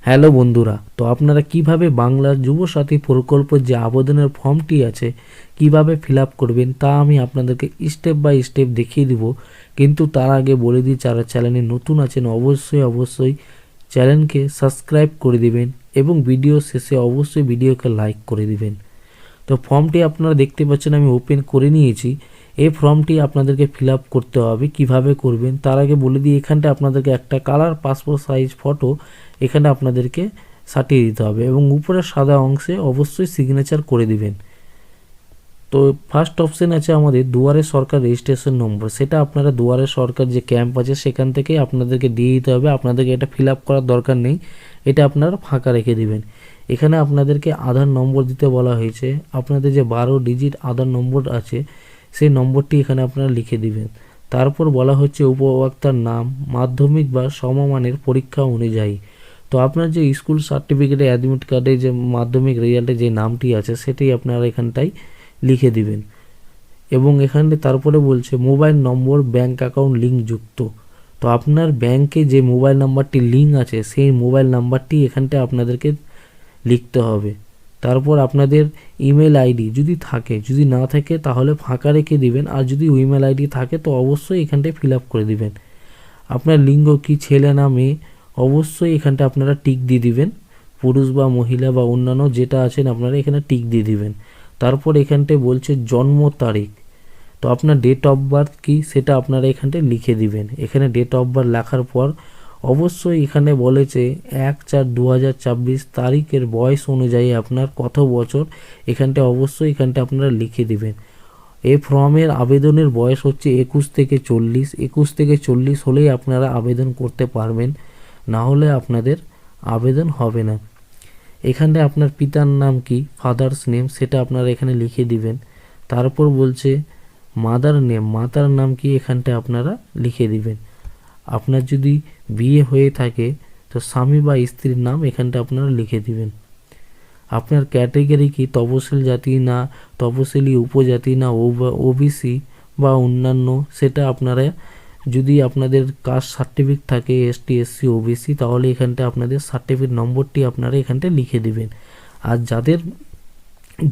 Hello বন্ধুরা, তো আপনারা কিভাবে বাংলা যুবসাথী প্রকল্পের যে আবেদনের ফর্মটি আছে কিভাবে ফিল আপ করবেন তা আমি আপনাদেরকে স্টেপ বাই স্টেপ দেখিয়ে দিব। কিন্তু তার আগে বলে দিই, যারা চ্যানেলে নতুন আছেন অবশ্যই চ্যানেলকে সাবস্ক্রাইব করে দিবেন এবং ভিডিও শেষে অবশ্যই ভিডিওকে লাইক করে দিবেন। তো ফর্মটি আপনারা দেখতে পাচ্ছেন আমি ওপেন করে নিয়েছি। এই ফর্মটি আপনাদেরকে ফিল আপ করতে হবে। কিভাবে করবেন তার আগে বলে দিই, এখানটা আপনাদেরকে একটা কালার পাসপোর্ট সাইজ ফটো এখানে আপনাদেরকে সাটিয়ে দিতে হবে এবং উপরের সাদা অংশে অবশ্যই সিগনেচার করে দিবেন। তো ফার্স্ট অপশন আছে আমাদের দুয়ারে সরকার রেজিস্ট্রেশন নম্বর, সেটা আপনারা দুয়ারে সরকার যে ক্যাম্প আছে সেখান থেকে আপনাদেরকে দিয়ে দিতে হবে। আপনাদেরকে এটা ফিল আপ করার দরকার নেই, এটা আপনারা ফাঁকা রেখে দিবেন। এখানে আপনাদেরকে আধার নম্বর দিতে বলা হয়েছে। আপনাদের যে 12 ডিজিট আধার নম্বর আছে সেই নম্বরটি এখানে আপনারা লিখে দিবেন। তারপর বলা হচ্ছে উপভোক্তার নাম মাধ্যমিক বা সমমানের পরীক্ষা অনুযায়ী। তো আপনার যে স্কুল সার্টিফিকেটে অ্যাডমিট কার্ডে যে মাধ্যমিক রেজাল্টে যে নামটি আছে সেটাই আপনারা এখানটায় লিখে দিবেন। এবং এখানে তারপরে বলছে মোবাইল নম্বর ব্যাংক অ্যাকাউন্ট লিঙ্ক যুক্ত। তো আপনার ব্যাংকে যে মোবাইল নাম্বারটি লিঙ্ক আছে সেই মোবাইল নাম্বারটি এখানটায় আপনাদেরকে লিখতে হবে। তারপর আপনাদের ইমেল আইডি যদি থাকে, যদি না থাকে তাহলে ফাঁকা রেখে দিবেন, আর যদি ইমেল আইডি থাকে তো অবশ্যই এখানটায় ফিল আপ করে দিবেন। আপনার লিঙ্গ কি ছেলে না মেয়ে অবশ্যই এখানটা আপনারা টিক দিয়ে দিবেন। পুরুষ বা মহিলা বা অন্যান্য যেটা আছেন আপনারা এখানে টিক দিয়ে দিবেন। তারপর এখানটায় বলছে জন্ম তারিখ, তো আপনার ডেট অফ বার্থ কি সেটা আপনারা এখানটায় লিখে দিবেন। এখানে ডেট অফ বার্থ লেখার পর অবশ্যই এখানে বলেছে 1/4/2024 তারিখের বয়স অনুযায়ী আপনার কত বছর এখানটা অবশ্যই এখানটা আপনারা লিখে দিবেন। এই ফর্মের আবেদনের বয়স হচ্ছে 21 থেকে 40। 21 থেকে 40 হলেই আপনারা আবেদন করতে পারবেন, না হলে আপনাদের আবেদন হবে না। এখানে আপনার পিতার নাম কি, ফাদার্স নেম, সেটা আপনারা এখানে লিখে দিবেন। তারপর বলছে মাদার নেম, মাতার নাম কি এখানটা আপনারা লিখে দিবেন। আপনার যদি বিয়ে হয়ে থাকে তো স্বামী বা স্ত্রীর নাম এখানটা আপনারা লিখে দিবেন। আপনার ক্যাটেগরি কি তপশিল জাতি না তপশিলি উপজাতি না ওবিসি বা অন্যান্য, সেটা আপনারা যদি আপনাদের কাস্ট সার্টিফিকেট থাকে এসটি এসসি ওবিসি তাহলে এখানটা আপনাদের সার্টিফিকেট নম্বরটি আপনারা এখানটা লিখে দিবেন। আর যাদের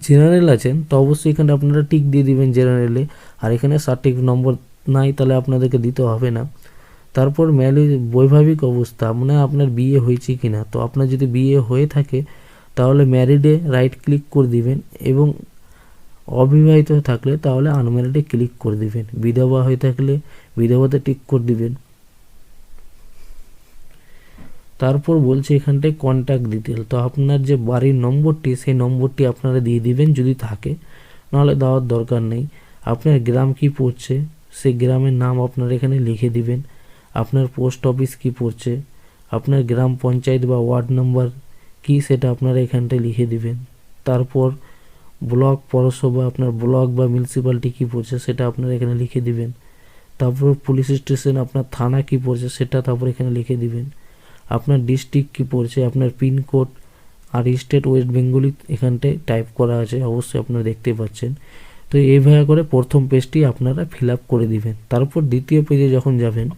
জেনারেল আছেন তো অবশ্যই এখানে আপনারা টিক দিয়ে দিবেন জেনারেলে, আর এখানে সার্টিফিকেট নম্বর নাই তাহলে আপনাদেরকে দিতে হবে না। তারপর বৈবাহিক অবস্থা, মানে আপনার বিয়ে হয়েছে কিনা, তো আপনার যদি বিয়ে হয়ে থাকে তাহলে ম্যারিডে রাইট ক্লিক করে দিবেন এবং অবিবাহিত থাকলে তাহলে আনম্যারিডে ক্লিক করে দিবেন। বিধবা হয়ে থাকলে বিধবাতে টিক করে দিবেন। তারপর বলছে এখানটায় কন্ট্যাক্ট ডিটেল, তো আপনার যে বাড়ির নম্বরটি সেই নম্বরটি আপনারা দিয়ে দিবেন যদি থাকে, নাহলে দেওয়ার দরকার নেই। আপনার গ্রাম কি পড়ছে সেই গ্রামের নাম আপনারা এখানে লিখে দিবেন। আপনার পোস্ট অফিস কি পড়ছে, আপনার গ্রাম পঞ্চায়েত বা ওয়ার্ড নাম্বার কি সেটা আপনারা এখানটায় লিখে দিবেন। তারপর ব্লক পৌরসভা, আপনার ব্লক বা মিউনিসিপ্যালিটি কি পড়ছে সেটা আপনারা এখানে লিখে দিবেন। তারপর পুলিশ স্টেশন আপনার থানা কি পড়ছে সেটা তারপর এখানে লিখে দিবেন। আপনার ডিস্ট্রিক্ট কি পড়ছে, আপনার পিনকোড আর স্টেট ওয়েস্ট বেঙ্গলি এখানটায় টাইপ করা আছে, অবশ্যই আপনারা দেখতে পাচ্ছেন। তো এইভাবে করে প্রথম পেজটি আপনারা ফিল আপ করে দিবেন। তারপর দ্বিতীয় পেজে যখন যাবেন,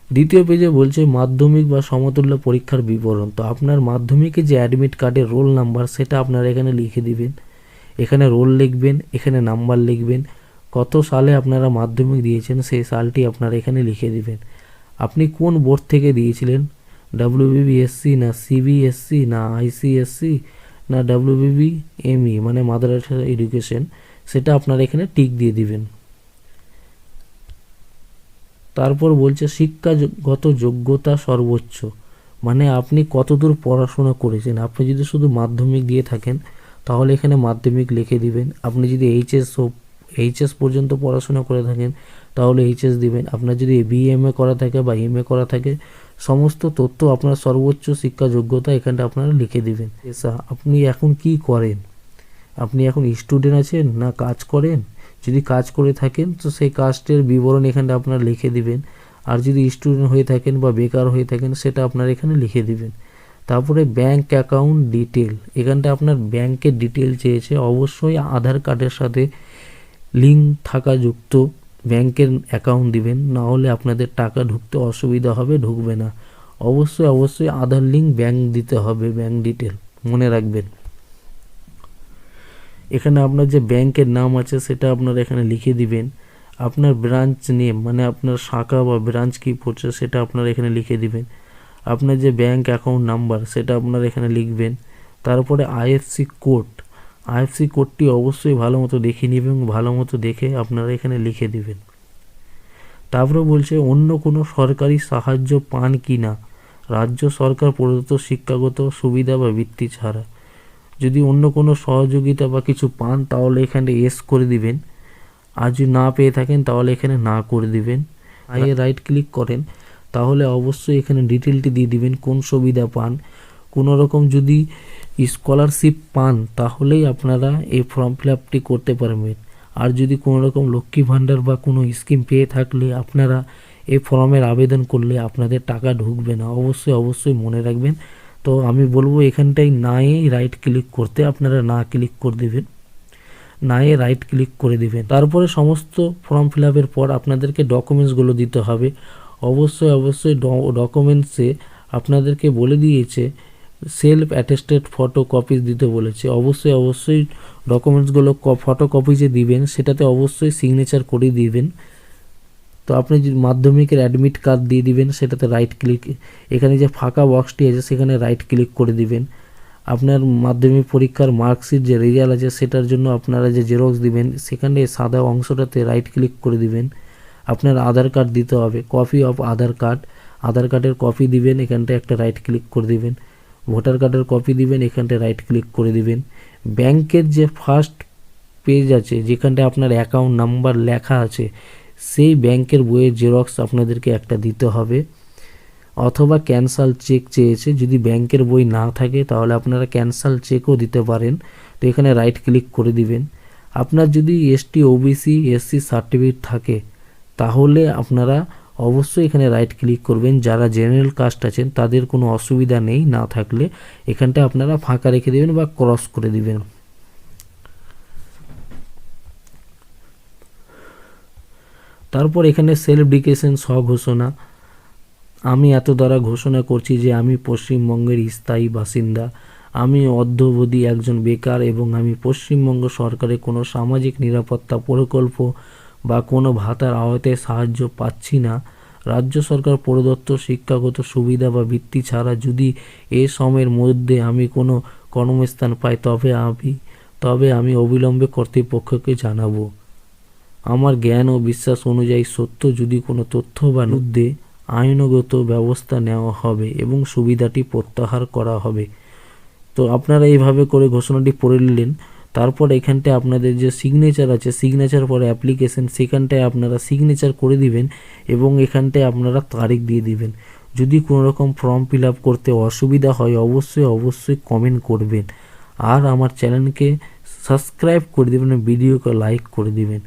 দ্বিতীয় পেজে বলছে মাধ্যমিক বা সমতুল্য পরীক্ষার বিবরণ। তো আপনার মাধ্যমিকে যে অ্যাডমিট কার্ডের রোল নাম্বার সেটা আপনারা এখানে লিখে দিবেন। এখানে রোল লিখবেন, এখানে নাম্বার লিখবেন, কত সালে আপনারা মাধ্যমিক দিয়েছেন সেই সালটি আপনারা এখানে লিখে দিবেন। আপনি কোন বোর্ড থেকে দিয়েছিলেন, WBBSC না CBSC না ICSC না WBBME মানে মাদ্রাসা এডুকেশন, সেটা আপনারা এখানে টিক দিয়ে দিবেন। তারপর বলছে শিক্ষাগত যোগ্যতা সর্বোচ্চ, মানে আপনি কতদূর পড়াশোনা করেছেন। আপনি যদি শুধু মাধ্যমিক দিয়ে থাকেন তাহলে এখানে মাধ্যমিক লিখে দিবেন। আপনি যদি এইচএস পর্যন্ত পড়াশোনা করে থাকেন তাহলে এইচএস দিবেন। আপনার যদি BMA করা থাকে বা MA করা থাকে সমস্ত তথ্য আপনার সর্বোচ্চ শিক্ষা যোগ্যতা এখানটা আপনারা লিখে দিবেন। আপনি এখন কি করেন, আপনি এখন স্টুডেন্ট আছেন না কাজ করেন, যদি কাজ করে থাকেন তো সেই কাজটির বিবরণ এখানটা আপনারা লিখে দিবেন। আর যদি স্টুডেন্ট হয়ে থাকেন বা বেকার হয়ে থাকেন সেটা আপনারা এখানে লিখে দিবেন। তারপরে ব্যাংক অ্যাকাউন্ট ডিটেল, এখানটা আপনার ব্যাংকের ডিটেল চেয়েছে, অবশ্যই আধার কার্ডের সাথে লিঙ্ক থাকা যুক্ত ব্যাংকের অ্যাকাউন্ট দিবেন, না হলে আপনাদের টাকা ঢুকতে অসুবিধা হবে, ঢুকবে না। অবশ্যই অবশ্যই আধার লিঙ্ক ব্যাংক দিতে হবে, ব্যাংক ডিটেল মনে রাখবেন। এখানে আপনার যে ব্যাংকের নাম আছে সেটা আপনারা এখানে লিখে দিবেন। আপনার ব্রাঞ্চ নেম মানে আপনার শাখা বা ব্রাঞ্চ কি পড়ছে সেটা আপনারা এখানে লিখে দিবেন। আপনার যে ব্যাংক অ্যাকাউন্ট নাম্বার সেটা আপনারা এখানে লিখবেন। তারপরে আইএফসি কোড, আইএফসি কোডটি অবশ্যই ভালো মতো দেখে নেবেন এবং ভালো মতো দেখে আপনারা এখানে লিখে দিবেন। তারপরে বলছে অন্য কোনো সরকারি সাহায্য পান কি না রাজ্য সরকার প্রদত্ত শিক্ষাগত সুবিধা বা বৃত্তি ছাড়া। যদি অন্য কোনো সহযোগিতা বা কিছু পান তাহলে এখানে এস করে দিবেন, আর যদি না পেয়ে থাকেন তাহলে এখানে না করে দিবেন। আইয়ে রাইট ক্লিক করেন তাহলে অবশ্যই এখানে ডিটেলটি দিয়ে দিবেন কোন সুবিধা পান। কোনো রকম যদি স্কলারশিপ পান তাহলেই আপনারা এই ফর্ম ফিল আপটি করতে পারবেন। আর যদি কোনো রকম লক্ষ্মী ভাণ্ডার বা কোনো স্কিম পেয়ে থাকলে আপনারা এই ফর্মের আবেদন করলে আপনাদের টাকা ঢুকবে না, অবশ্যই অবশ্যই মনে রাখবেন। তো আমি বলবো এখানটায় নাই রাইট ক্লিক করতে, আপনারা না ক্লিক করে দেবেন, নাই রাইট ক্লিক করে দিবেন। তারপরে সমস্ত ফর্ম ফিল আপের পর আপনাদেরকে ডকুমেন্টসগুলো দিতে হবে। অবশ্যই অবশ্যই ডকুমেন্টসে আপনাদেরকে বলে দিয়েছে সেলফ অ্যাটেস্টেড ফটো কপিজ দিতে বলেছে। অবশ্যই অবশ্যই ডকুমেন্টসগুলো ফটো কপি যে দিবেন সেটাতে অবশ্যই সিগনেচার করে দিবেন। তো আপনি যদি মাধ্যমিকের অ্যাডমিট কার্ড দিয়ে দিবেন সেটাতে রাইট ক্লিক, এখানে যে ফাঁকা বক্সটি আছে সেখানে রাইট ক্লিক করে দিবেন। আপনার মাধ্যমিক পরীক্ষার মার্কশিট যে রেজাল্ট আছে সেটার জন্য আপনারা যে জেরক্স দিবেন সেখানে সাদা অংশটাতে রাইট ক্লিক করে দিবেন। আপনার আধার কার্ড দিতে হবে, কপি অফ আধার কার্ড, আধার কার্ডের কপি দিবেন, এখানটায় একটা রাইট ক্লিক করে দিবেন। ভোটার কার্ডের কপি দিবেন, এখানটায় রাইট ক্লিক করে দিবেন। ব্যাংকের যে ফার্স্ট পেজ আছে যেখানটায় আপনার অ্যাকাউন্ট নাম্বার লেখা আছে সেই ব্যাংকের বইয়ের জেরক্স আপনাদেরকে একটা দিতে হবে, অথবা ক্যান্সাল চেক চেয়েছে, যদি ব্যাংকের বই না থাকে তাহলে আপনারা ক্যান্সাল চেকও দিতে পারেন। তো এখানে রাইট ক্লিক করে দিবেন। আপনার যদি এসটি ওবিসি এসসি সার্টিফিকেট থাকে তাহলে আপনারা অবশ্যই এখানে রাইট ক্লিক করবেন। যারা জেনারেল কাস্ট আছেন তাদের কোনো অসুবিধা নেই, না থাকলে এখানটা আপনারা ফাঁকা রেখে দেবেন বা ক্রস করে দিবেন। তারপর এখানে সেলফ ডিক্লারেশন স্বঘোষণা, আমি এত দ্বারা ঘোষণা করছি যে আমি পশ্চিমবঙ্গের স্থায়ী বাসিন্দা, আমি অদ্যাবধি একজন বেকার এবং আমি পশ্চিমবঙ্গ সরকারের কোনো সামাজিক নিরাপত্তা প্রকল্প বা কোনো ভাতার আওতায় সাহায্য পাচ্ছি না। রাজ্য সরকার প্রদত্ত শিক্ষাগত সুবিধা বা বৃত্তি ছাড়া যদি এ সময়ের মধ্যে আমি কোনো কর্মস্থান পাই তবে আমি অবিলম্বে কর্তৃপক্ষকে জানাবো। আমার জ্ঞান ও বিশ্বাস অনুযায়ী সত্য যদি কোনো তথ্য বা বিরুদ্ধে আইনগত ব্যবস্থা নেওয়া হবে এবং সুবিধাটি প্রত্যাহার করা হবে। তো আপনারা এইভাবে করে ঘোষণাটি পড়ে নিলেন। তারপর এখানটায় আপনাদের যে সিগনেচার আছে, সিগনেচার পরে অ্যাপ্লিকেশন, সেখানটায় আপনারা সিগনেচার করে দিবেন এবং এখানটায় আপনারা তারিখ দিয়ে দিবেন। যদি কোনো রকম ফর্ম ফিল আপ করতে অসুবিধা হয় অবশ্যই অবশ্যই কমেন্ট করবেন, আর আমার চ্যানেলকে সাবস্ক্রাইব করে দেবেন, ভিডিওকে লাইক করে দিবেন।